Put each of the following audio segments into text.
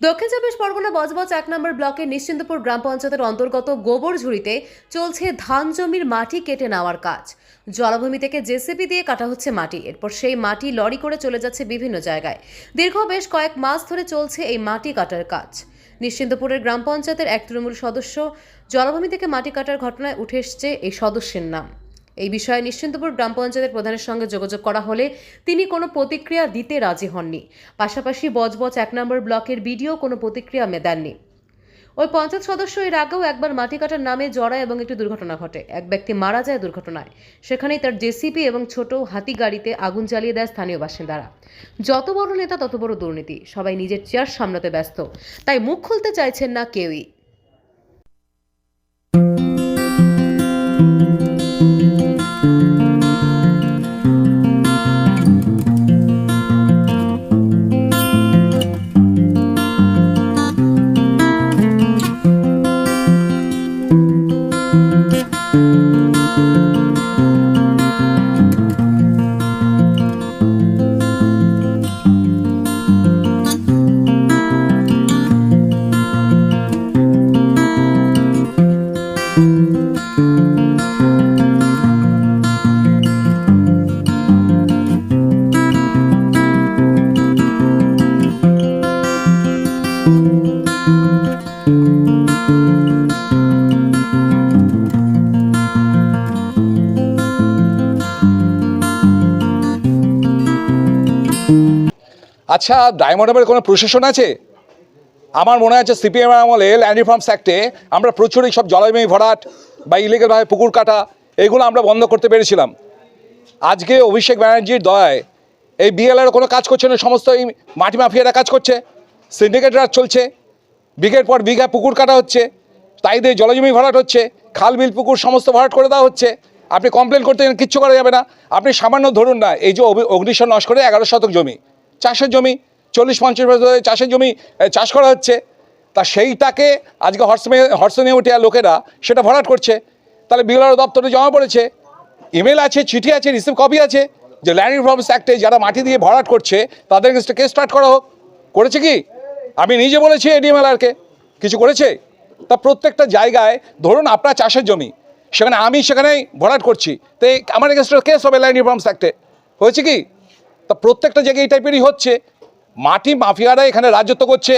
দক্ষিণ চব্বিশ পরগনা বজবজ ১ নম্বর ব্লকের নিশ্চিন্তপুর গ্রাম পঞ্চায়েতের অন্তর্গত গোবরঝুড়িতে চলছে ধান জমির মাটি কেটে নেওয়ার কাজ। জলাভূমি থেকে জেসিবি দিয়ে কাটা হচ্ছে মাটি, এরপর সেই মাটি লরি করে চলে যাচ্ছে বিভিন্ন জায়গায়। দীর্ঘ বেশ কয়েক মাস ধরে চলছে এই মাটি কাটার কাজ। নিশ্চিন্তপুরের গ্রাম পঞ্চায়েতের এক তৃণমূল সদস্য জলাভূমি থেকে মাটি কাটার ঘটনায় উঠে এসছে এই সদস্যের নাম। এই বিষয়ে নিশ্চিন্তপুর গ্রাম পঞ্চায়েতের প্রধানের সঙ্গে যোগাযোগ করা হলে তিনি কোনো প্রতিক্রিয়া দিতে রাজি হননি। পাশাপাশি বজবজ ১ নম্বর ব্লকের বিডিও কোনো প্রতিক্রিয়া দেননি। ওই পঞ্চায়েত সদস্য এর আগেও একবার মাটি কাটার নামে জড়ায় এবং একটি দুর্ঘটনা ঘটে। এক ব্যক্তি মারা যায় দুর্ঘটনায়। সেখানেই তার জেসিপি এবং ছোট হাতি গাড়িতে আগুন জ্বালিয়ে দেয় স্থানীয় বাসিন্দারা। যত বড় নেতা তত বড় দুর্নীতি, সবাই নিজের চেয়ার সামলাতে ব্যস্ত, তাই মুখ খুলতে চাইছেন না কেউই। আচ্ছা, ডায়মন্ডের কোনো প্রশাসন আছে? আমার মনে আছে সিপিএম আমলে ল্যান্ড রিফর্মস অ্যাক্টে আমরা প্রচুর এইসব জলাভূমি ভরাট বা ইলিগালভাবে পুকুর কাটা এগুলো আমরা বন্ধ করতে পেরেছিলাম। আজকে অভিষেক ব্যানার্জির দয়ায় এই বিএলআর কোনো কাজ করছে না, সমস্ত এই মাটি মাফিয়ারা কাজ করছে, সিন্ডিকেট রাজ চলছে, বিঘের পর বিঘা পুকুর কাটা হচ্ছে, তাই দিয়ে জলজমি ভরাট হচ্ছে, খাল বিল পুকুর সমস্ত ভরাট করে দেওয়া হচ্ছে। আপনি কমপ্লেন করতে কিচ্ছু করা যাবে না। আপনি সামান্য ধরুন না, এই যে অগ্নিশন নষ্ট করে 11 শতক জমি, চাষের জমি 40-50 বছর চাষের জমি চাষ করা হচ্ছে, তা সেইটাকে আজকে হর্ষে নিয়ে উঠে লোকেরা সেটা ভরাট করছে। তাহলে বিএলআর দপ্তরে জমা পড়েছে, ইমেল আছে, চিঠি আছে, রিসিভ কপি আছে যে ল্যান্ড রিফর্মস অ্যাক্টে যারা মাটি দিয়ে ভরাট করছে তাদের কাছে কেস স্টার্ট করা হোক। করেছে কি? আমি নিজে বলেছি এডিএমএলআরকে, কিছু করেছে? তা প্রত্যেকটা জায়গায় ধরুন আপনার চাষের জমি, সেখানে আমি সেখানেই ভরাট করছি, তো আমার এগেনস্টে কেস হবে ল্যান্ড রিফর্মস অ্যাক্টে। হয়েছে কি? তা প্রত্যেকটা জায়গায় এই টাইপেরই হচ্ছে। মাটি মাফিয়ারা এখানে রাজত্ব করছে,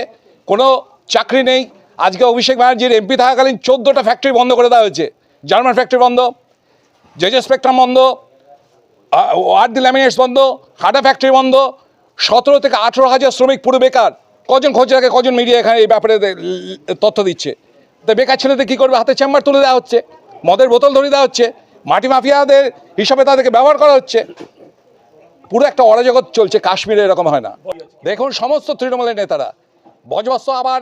কোনো চাকরি নেই। আজকে অভিষেক ব্যানার্জির এমপি থাকাকালীন 14টা ফ্যাক্টরি বন্ধ করে দেওয়া হয়েছে। জার্মান ফ্যাক্টরি বন্ধ, জেজে স্পেকট্রাম বন্ধ, আর্দি ল্যামিনেটস বন্ধ, হাডা ফ্যাক্টরি বন্ধ, 17 থেকে 18 হাজার শ্রমিক পুরো বেকার। কজন খোঁজ রাখে, কজন মিডিয়া এখানে এই ব্যাপারে তথ্য দিচ্ছে? তো বেকার ছেলেদের কী করবে? হাতে চেম্বার তুলে দেওয়া হচ্ছে, মদের বোতল ধরিয়ে দেওয়া হচ্ছে, মাটি মাফিয়াদের হিসাবে তাদেরকে ব্যবহার করা হচ্ছে। পুরো একটা অরাজকতা চলছে। কাশ্মীরে এরকম হয় না। দেখুন সমস্ত তৃণমূলের নেতারা বজবস্ত আবার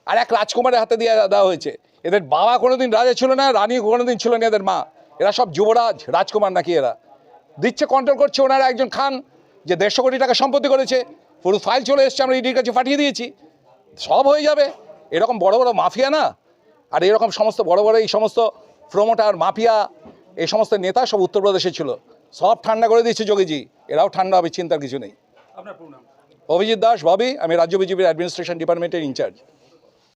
আর এক রাজকুমারের হাতে দিয়ে দেওয়া হয়েছে। এদের বাবা কোনোদিন রাজা ছিল না, রানী কোনোদিন ছিল না, এদের মা। এরা সব যুবরাজ, রাজকুমার নাকি এরা দিচ্ছে, কন্ট্রোল করছে ওনারা একজন খান যে 150 কোটি টাকা সম্পত্তি করেছে। পুরো ফাইল চলে এসছে, আমরা ইডির কাছে পাঠিয়ে দিয়েছি, সব হয়ে যাবে। এরকম বড় বড় মাফিয়া না, আর এরকম সমস্ত বড় বড় এই সমস্ত প্রমোটার মাফিয়া এই সমস্ত নেতা সব উত্তরপ্রদেশে ছিল, সব ঠান্ডা করে দিচ্ছে যোগীজি। এরাও ঠান্ডা হবে, চিন্তার কিছু নেই। অভিজিৎ দাস, ববি, আমি রাজ্য বিজেপির অ্যাডমিনিস্ট্রেশন ডিপার্টমেন্টের ইনচার্জ।